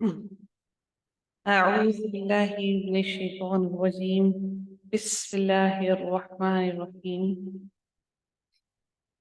أعوذ بالله من الشيطان الرجيم بسم الله الرحمن الرحيم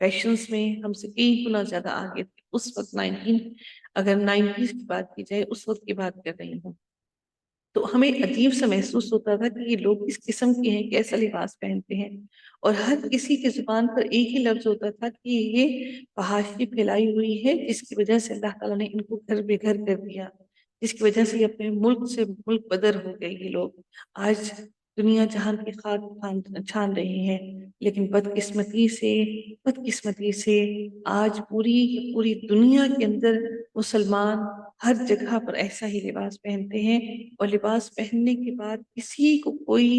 فیشنز میں ہم سے کئی گنا زیادہ آگے تھے اس وقت 90s کی بات کی جائے اس وقت کی بات کر رہی ہوں، تو ہمیں عجیب سا محسوس ہوتا تھا کہ یہ لوگ کس قسم کے ہیں، کیسا لباس پہنتے ہیں، اور ہر کسی کی زبان پر ایک ہی لفظ ہوتا تھا کہ یہ فحاشی پھیلائی ہوئی ہے جس کی وجہ سے اللہ تعالیٰ نے ان کو گھر بے گھر کر دیا، جس کی وجہ سے یہ اپنے ملک سے ملک بدر ہو گئے یہ لوگ آج دنیا جہان کی خاک چھان رہے ہیں، لیکن بدقسمتی سے آج پوری دنیا کے اندر مسلمان ہر جگہ پر ایسا ہی لباس پہنتے ہیں، اور لباس پہننے کے بعد کسی کو کوئی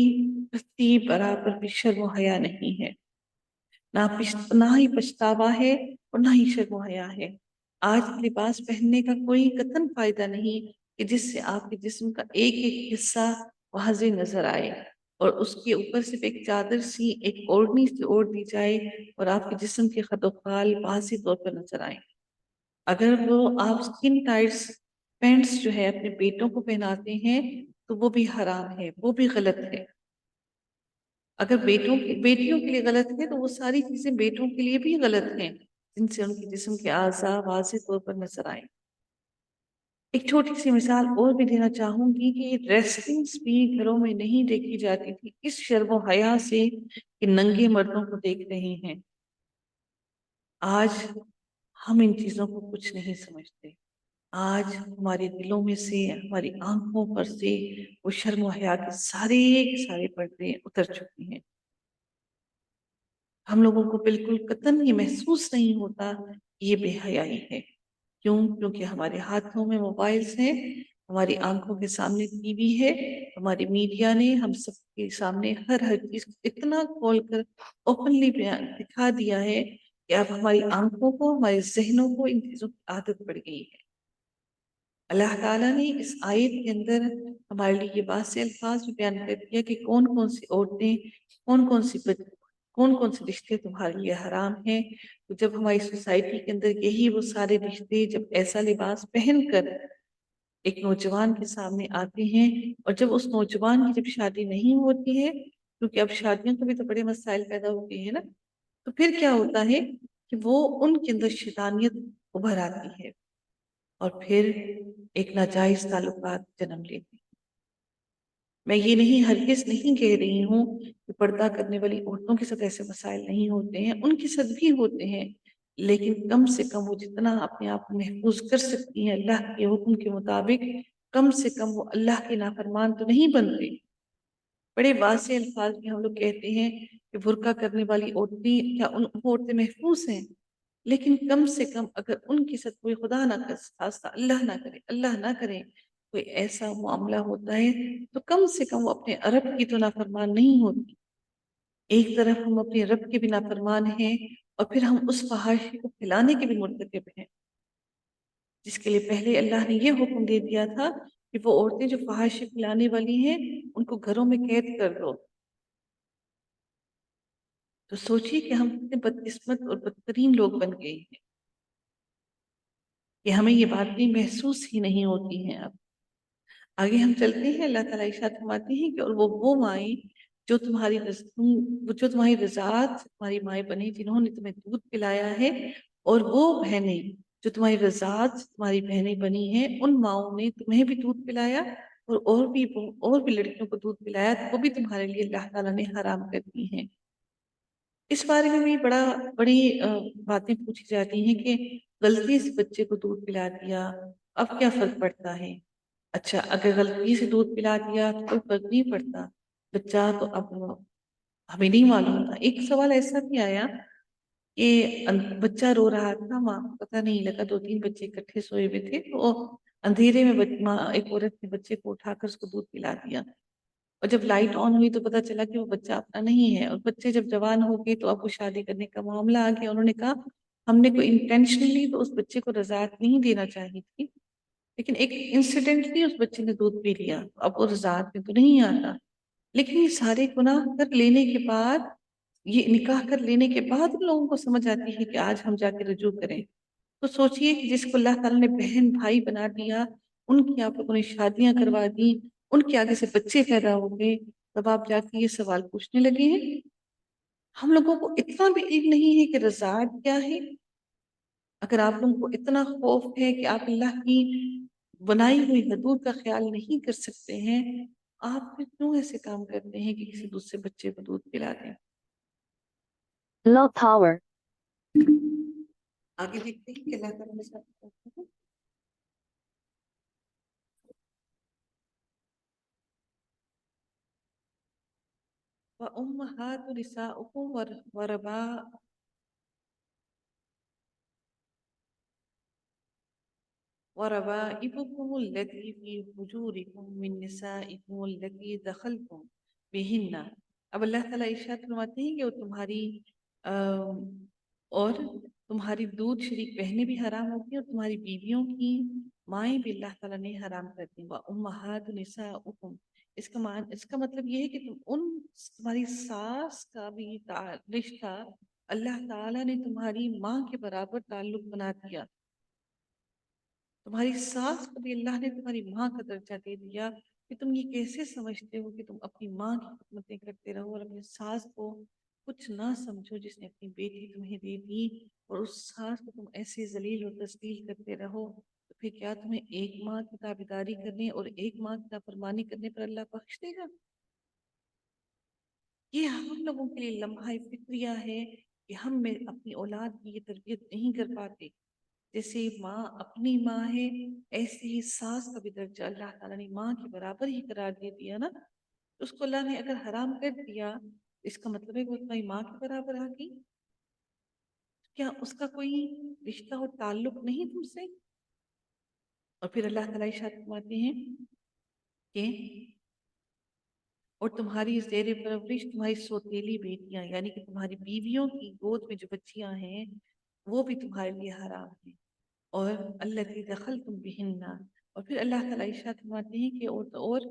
رتی برابر بھی شرم و حیا نہیں ہے، نہ ہی پچھتاوا ہے اور نہ ہی شرم و حیا ہے۔ آج لباس پہننے کا کوئی قطعاً فائدہ نہیں کہ جس سے آپ کے جسم کا ایک ایک حصہ واضح نظر آئے، اور اس کے اوپر صرف ایک چادر سی ایک اوڑھنی سے اوڑھ دی جائے اور آپ کے جسم کے خد و خال واضح طور پر نظر آئے۔ اگر وہ آپ سکن ٹائٹس پینٹس جو ہے اپنے بیٹوں کو پہناتے ہیں تو وہ بھی حرام ہے، وہ بھی غلط ہے۔ اگر بیٹیوں کے لیے غلط ہے تو وہ ساری چیزیں بیٹوں کے لیے بھی غلط ہیں جن سے ان کے جسم کے اعضاء واضح طور پر نظر آئیں۔ ایک چھوٹی سی مثال اور بھی دینا چاہوں گی کہ ریسلنگز بھی گھروں میں نہیں دیکھی جاتی تھی اس شرم و حیا سے کہ ننگے مردوں کو دیکھ رہے ہیں۔ آج ہم ان چیزوں کو کچھ نہیں سمجھتے، آج ہمارے دلوں میں سے ہماری آنکھوں پر سے وہ شرم و حیا کے سارے پردے اتر چکے ہیں۔ ہم لوگوں کو بالکل قطعاً یہ محسوس نہیں ہوتا کہ یہ بے حیائی ہے، کیونکہ ہمارے ہاتھوں میں موبائلز ہیں، ہماری آنکھوں کے سامنے ٹی وی ہے، ہماری میڈیا نے ہم سب کے سامنے ہر چیز اتنا کھول کر اوپنلی دکھا دیا ہے کہ اب ہماری آنکھوں کو ہمارے ذہنوں کو ان چیزوں کی عادت پڑ گئی ہے۔ اللہ تعالیٰ نے اس آیت کے اندر ہمارے لیے یہ واضح الفاظ میں بیان کر دیا کہ کون کون سی عورتیں کون کون سے رشتے تمہارے لیے حرام ہیں۔ تو جب ہماری سوسائٹی کے اندر یہی وہ سارے رشتے جب ایسا لباس پہن کر ایک نوجوان کے سامنے آتے ہیں، اور جب اس نوجوان کی جب شادی نہیں ہوتی ہے، کیونکہ اب شادیوں کے بھی تو بڑے مسائل پیدا ہو گئے ہیں نا، تو پھر کیا ہوتا ہے کہ وہ ان کے اندر شیطانیت ابھر آتی ہے اور پھر ایک ناجائز تعلقات جنم لیتے ہیں۔ میں یہ نہیں ہرگز نہیں کہہ رہی ہوں کہ پردہ کرنے والی عورتوں کے ساتھ ایسے مسائل نہیں ہوتے ہیں، ان کے ساتھ بھی ہوتے ہیں، لیکن کم سے کم وہ جتنا اپنے آپ کو محفوظ کر سکتی ہیں اللہ کے حکم کے مطابق، کم سے کم وہ اللہ کے نافرمان تو نہیں بنتے۔ بڑے واضح الفاظ میں ہم لوگ کہتے ہیں کہ برقع کرنے والی عورتیں کیا وہ عورتیں محفوظ ہیں، لیکن کم سے کم اگر ان کے ساتھ کوئی خدا نہ خاصہ اللہ نہ کرے کوئی ایسا معاملہ ہوتا ہے تو کم سے کم وہ اپنے رب کی تو نافرمان نہیں ہوتی۔ ایک طرف ہم اپنے رب کے بھی نافرمان ہیں اور پھر ہم اس فحاشی کو پھیلانے کے بھی مرتکب ہیں، جس کے لیے پہلے اللہ نے یہ حکم دے دیا تھا کہ وہ عورتیں جو فحاشی پھیلانے والی ہیں ان کو گھروں میں قید کر دو۔ تو سوچیے کہ ہم کتنے بدقسمت اور بدترین لوگ بن گئے ہیں کہ ہمیں یہ باتیں محسوس ہی نہیں ہوتی ہیں۔ اب آگے ہم چلتے ہیں، اللہ تعالیٰ ارشاد فرماتے ہیں کہ اور وہ مائیں جو تمہاری رضاعت تمہاری مائیں بنی جنہوں نے تمہیں دودھ پلایا ہے، اور وہ بہنیں جو تمہاری رضاعت تمہاری بہنیں بنی ہیں ان ماؤں نے تمہیں بھی دودھ پلایا اور بھی لڑکیوں کو دودھ پلایا، تو وہ بھی تمہارے لیے اللہ تعالیٰ نے حرام کر دی ہیں۔ اس بارے میں بھی بڑی باتیں پوچھی جاتی ہیں کہ غلطی سے بچے کو دودھ پلا دیا اب کیا فرق پڑتا ہے؟ اچھا، اگر غلطی سے دودھ پلا دیا تو کوئی فرق نہیں پڑتا، بچہ تو اب ہمیں نہیں معلوم تھا۔ ایک سوال ایسا بھی آیا کہ بچہ رو رہا تھا، ماں کو پتہ نہیں لگا، 2-3 بچے اکٹھے سوئے ہوئے تھے، تو اندھیرے میں ایک عورت نے بچے کو اٹھا کر اس کو دودھ پلا دیا، اور جب لائٹ آن ہوئی تو پتہ چلا کہ وہ بچہ اپنا نہیں ہے، اور بچے جب جوان ہو گئے تو اب وہ شادی کرنے کا معاملہ آ گیا۔ انہوں نے کہا ہم نے کوئی انٹینشنلی تو اس بچے کو رضاعت نہیں دینا چاہی تھی، لیکن ایک انسیڈنٹلی اس بچے نے دودھ پی لیا، اب وہ رضاعت میں تو نہیں آتا۔ لیکن یہ سارے گناہ کر لینے کے بعد، یہ نکاح کر لینے کے بعد ان لوگوں کو سمجھ آتی ہے کہ آج ہم جا کے رجوع کریں۔ تو سوچئے کہ جس کو اللہ تعالیٰ نے بہن بھائی بنا دیا، ان کی آپ لوگوں نے شادیاں کروا دی، ان کے آگے سے بچے پیدا ہو گئے، تب آپ جا کے یہ سوال پوچھنے لگے ہیں۔ ہم لوگوں کو اتنا بھی علم نہیں ہے کہ رضاعت کیا ہے. اگر آپ لوگوں کو اتنا خوف ہے کہ آپ اللہ کی بنائی ہوئی حدود کا خیال نہیں کر سکتے ہیں، آپ پھر کیوں ایسے کام کرتے ہیں کہ کسی دوسرے بچے کو دودھ پلا دیں؟ Low power. آگے دیکھتے ہیں کہ اللہ تعالیٰ نے ساتھ کیا ہے. وَأُمَّهَاتُ نِسَاؤُكُمْ وربائبكم التي في حجوركم من نسائكم التي دخلتم بهن. اب اللہ تعالیٰ ارشاد فرماتے ہیں کہ وہ تمہاری اور تمہاری دودھ شریک بہنیں بھی حرام ہوتی ہیں، اور تمہاری بیویوں کی مائیں بھی اللہ تعالیٰ نے حرام کر دی. وَأُمَّهَاتُ نِسَاؤُكُمْ، اس کا مطلب یہ ہے کہ تمہاری ساس کا بھی رشتہ اللہ تعالیٰ نے تمہاری ماں کے برابر تعلق بنا دیا. تمہاری ساس کو بھی اللہ نے تمہاری ماں کا درجہ دے دیا. کہ تم یہ کیسے سمجھتے ہو کہ تم اپنی ماں کی خدمتیں کرتے رہو اور اپنی ساس کو کچھ نہ سمجھو جس نے اپنی بیٹی تمہیں دے دی، اور اس ساس کو تم ایسے ذلیل اور تذلیل کرتے رہو. تو پھر کیا تمہیں ایک ماں کی تابعداری کرنے اور ایک ماں کی نافرمانی کرنے پر اللہ بخش دے گا؟ یہ ہم لوگوں کے لیے لمحہ فکریہ ہے کہ ہم میں اپنی اولاد کی یہ تربیت نہیں کر پاتے. جیسے ماں اپنی ماں ہے، ایسے ہی ساس کا بھی درجہ اللہ تعالیٰ نے ماں کے برابر ہی قرار دے دیا نا. اس کو اللہ نے اگر حرام کر دیا، اس کا مطلب ہے کہ وہ تمہاری ماں کے برابر آ گئی. کیا اس کا کوئی رشتہ اور تعلق نہیں تم سے؟ اور پھر اللہ تعالیٰ ارشاد فرماتے ہیں کہ اور تمہاری زیر پرورش تمہاری سوتیلی بیٹیاں، یعنی کہ تمہاری بیویوں کی گود میں جو بچیاں ہیں وہ بھی تمہارے لیے حرام ہیں. اور اللہ کی دخل تم بہننا، اور پھر اللہ تعالیٰ ارشاد فرماتے ہیں کہ اور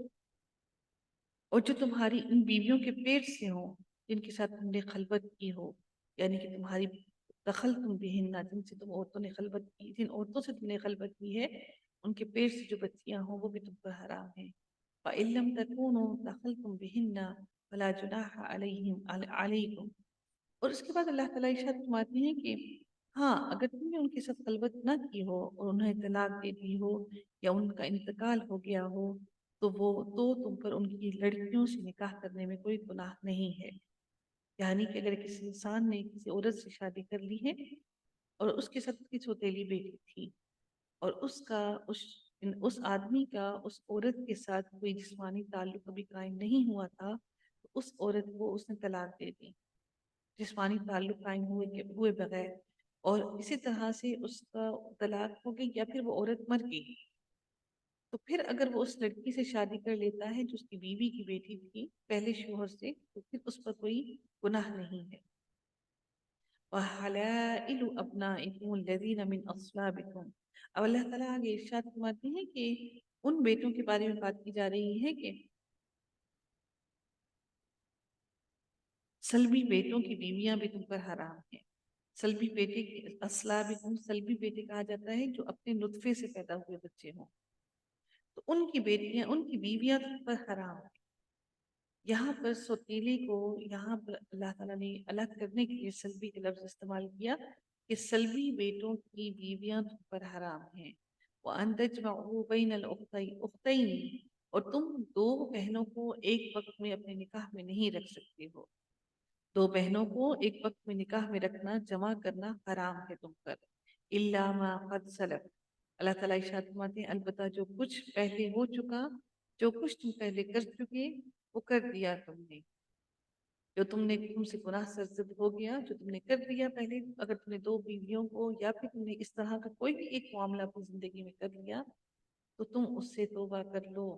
جو تمہاری ان بیویوں کے پیٹ سے ہوں، جن کے ساتھ تم نے خلوت کی ہو، یعنی کہ تمہاری دخل تم بہننا، جن سے تم عورتوں نے خلوت کی، جن عورتوں سے تم نے خلوت کی ہے، ان کے پیٹ سے جو بچیاں ہوں وہ بھی تم پر حرام ہیں. فَإِن لَمْ تَكُونُوا دَخَلْتُمْ بِهِنَّ فَلَا جُنَاحَ عَلَيْكُمْ. اور اس کے بعد اللہ تعالیٰ ارشاد فرماتے ہیں کہ ہاں، اگر تم نے ان کے ساتھ خلوت نہ کی ہو اور انہیں طلاق دے دی ہو یا ان کا انتقال ہو گیا ہو، تو تم پر ان کی لڑکیوں سے نکاح کرنے میں کوئی گناہ نہیں ہے. یعنی کہ اگر کسی انسان نے کسی عورت سے شادی کر لی ہے اور اس کے ساتھ کی سوتیلی بیٹی تھی، اور اس آدمی کا اس عورت کے ساتھ کوئی جسمانی تعلق کبھی قائم نہیں ہوا تھا، تو اس عورت کو اس نے طلاق دے دی جسمانی تعلق قائم ہوئے بغیر. اور اسی طرح سے اس کا طلاق ہو گئی یا پھر وہ عورت مر گئی، تو پھر اگر وہ اس لڑکی سے شادی کر لیتا ہے جو اس کی بیوی کی بیٹی تھی پہلے شوہر سے، تو پھر اس پر کوئی گناہ نہیں ہے. وَحَلَائِلُ أَبْنَائِكُمُ الَّذِينَ مِنْ أَصْلَابِكُمْ. اب اللہ تعالیٰ آگے ارشاد فرماتے ہیں کہ ان بیٹوں کے بارے میں بات کی جا رہی ہے کہ سلبی بیٹوں کی بیویاں بھی تم پر حرام ہیں. سلبی بیٹے کی اصلابکم، سلبی بیٹے کہا جاتا ہے جو اپنے نطفے سے پیدا ہوئے بچے ہوں، تو ان کی بیٹیاں، ان کی بیویاں تم پر حرام ہیں. یہاں پر سوتیلی کو یہاں پر اللہ تعالیٰ نے الگ کرنے کے لیے سلبی کا لفظ استعمال کیا کہ سلبی بیٹوں کی بیویاں تم پر حرام ہیں. وَأَن تَجْمَعُوا بَيْنَ الْأُخْتَيْنِ، اور تم دو بہنوں کو ایک وقت میں اپنے نکاح میں نہیں رکھ سکتے ہو. دو بہنوں کو ایک وقت میں نکاح میں رکھنا، جمع کرنا حرام ہے تم پر. إِلَّا مَا قَدْ سَلَفَ. اللہ تعالیٰ ارشاد فرماتے ہیں البتہ جو کچھ پہلے ہو چکا، جو کچھ تم پہلے کر چکے وہ کر دیا تم نے. جو تم سے گناہ سرزد ہو گیا، جو تم نے کر دیا پہلے. اگر تم نے دو بیویوں کو یا پھر تم نے اس طرح کا کوئی بھی ایک معاملہ اپنی زندگی میں کر لیا، تو تم اس سے توبہ کر لو.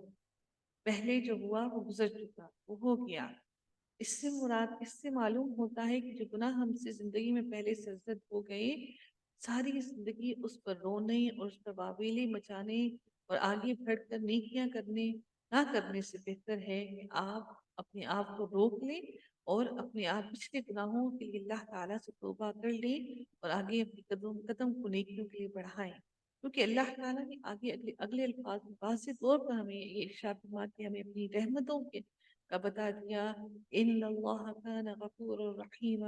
پہلے جو ہوا وہ گزر چکا، وہ ہو گیا. اس سے مراد، اس سے معلوم ہوتا ہے کہ جو گناہ ہم سے زندگی میں پہلے سرزد ہو گئے، ساری زندگی اس پر رونے اور اس پر واویلے مچانے اور آگے بڑھ کر نیکیاں نہ کرنے سے بہتر ہے کہ آپ اپنے آپ کو روک لیں اور اپنے آپ پچھلے گناہوں کے لیے اللہ تعالیٰ سے توبہ کر لیں اور آگے اپنی قدم کو نیکیوں کے لیے بڑھائیں. کیونکہ اللہ تعالیٰ نے آگے اگلے الفاظ میں واضح طور پر ہمیں یہ ارشاد فرماتے ہیں ہمیں اپنی رحمتوں کے کا بتا دیا ان اللہ کان غفور الرحیم،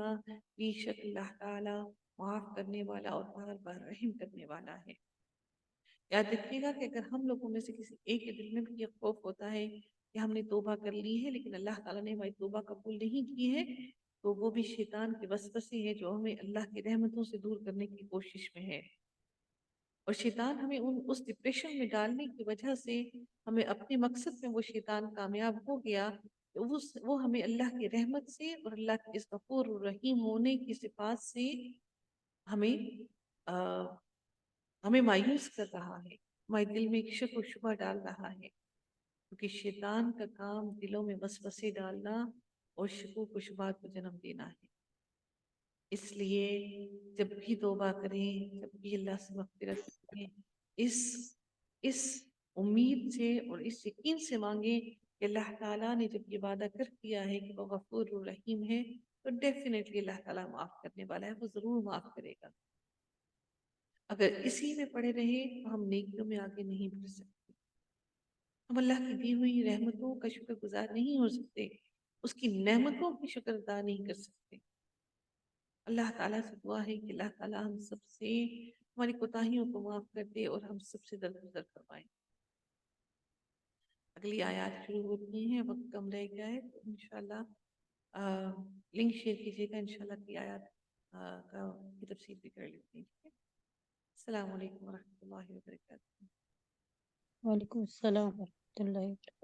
بے شک اللہ تعالی معاف کرنے والا اور بار بار رحم کرنے والا ہے۔ یاد رکھیے گا کہ اگر ہم لوگوں میں سے کسی ایک کے دل میں بھی یہ خوف ہوتا ہے کہ ہم نے توبہ کر لی ہے لیکن اللہ تعالیٰ نے ہماری توبہ قبول نہیں کی ہے، تو وہ بھی شیطان کے وسوسے ہے جو ہمیں اللہ کی رحمتوں سے دور کرنے کی کوشش میں ہے، اور شیطان ہمیں اس ڈپریشن میں ڈالنے کی وجہ سے ہمیں اپنے مقصد میں وہ شیطان کامیاب ہو گیا کہ وہ ہمیں اللہ کی رحمت سے اور اللہ کے اس غفور الرحیم ہونے کی صفات سے ہمیں ہمیں مایوس کر رہا ہے، ہمارے دل میں ایک شک و شبہ ڈال رہا ہے، کیونکہ شیطان کا کام دلوں میں وسوسے ڈالنا اور شکوک و شبہات کو جنم دینا ہے۔ اس لیے جب بھی توبہ کریں، جب بھی اللہ سے مغفرت کریں، اس امید سے اور اس یقین سے مانگیں کہ اللہ تعالیٰ نے جب یہ وعدہ کر دیا ہے کہ وہ غفور الرحیم ہے تو ڈیفینیٹلی اللہ تعالیٰ معاف کرنے والا ہے، وہ ضرور معاف کرے گا۔ اگر اسی میں پڑے رہے تو ہم نیکیوں میں آگے نہیں بڑھ سکتے، ہم اللہ کی دی ہوئی رحمتوں کا شکر گزار نہیں ہو سکتے، اس کی نعمتوں کی شکر ادا نہیں کر سکتے۔ اللہ تعالیٰ سے دعا ہے کہ اللہ تعالیٰ ہم سب سے ہماری کوتاہیوں کو معاف کر دے اور ہم سب سے درگزر کروائے۔ اگلی آیات شروع ہوتی ہیں، وقت کم رہ گیا ہے تو انشاءاللہ لنک شیئر کیجیے گا، انشاءاللہ کی آیات کی تفسیر بھی کر لیتے ہیں۔ ٹھیک ہے، السلام علیکم ورحمۃ اللہ وبرکاتہ۔ وعلیکم السلام ورحمۃ اللہ وبرکاتہ۔